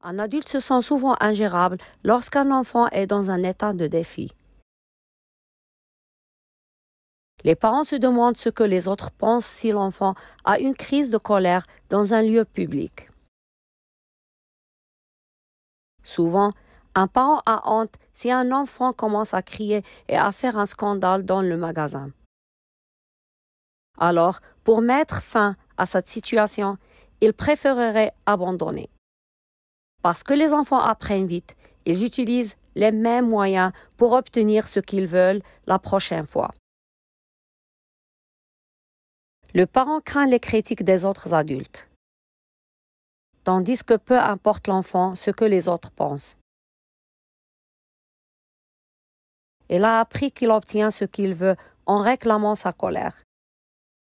Un adulte se sent souvent ingérable lorsqu'un enfant est dans un état de défi. Les parents se demandent ce que les autres pensent si l'enfant a une crise de colère dans un lieu public. Souvent, un parent a honte si un enfant commence à crier et à faire un scandale dans le magasin. Alors, pour mettre fin à cette situation, il préférerait abandonner. Parce que les enfants apprennent vite, ils utilisent les mêmes moyens pour obtenir ce qu'ils veulent la prochaine fois. Le parent craint les critiques des autres adultes, tandis que peu importe l'enfant ce que les autres pensent. Il a appris qu'il obtient ce qu'il veut en réclamant sa colère.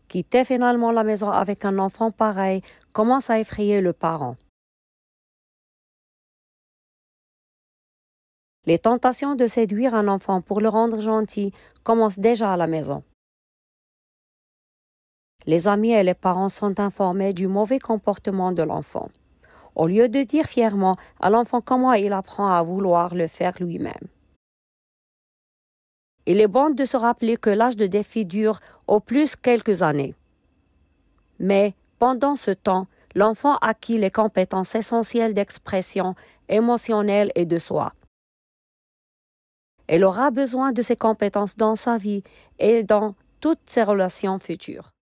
Quitter finalement la maison avec un enfant pareil commence à effrayer le parent. Les tentations de séduire un enfant pour le rendre gentil commencent déjà à la maison. Les amis et les parents sont informés du mauvais comportement de l'enfant, au lieu de dire fièrement à l'enfant comment il apprend à vouloir le faire lui-même. Il est bon de se rappeler que l'âge de défi dure au plus quelques années. Mais pendant ce temps, l'enfant acquit les compétences essentielles d'expression émotionnelle et de soi. Il aura besoin de ces compétences dans sa vie et dans toutes ses relations futures.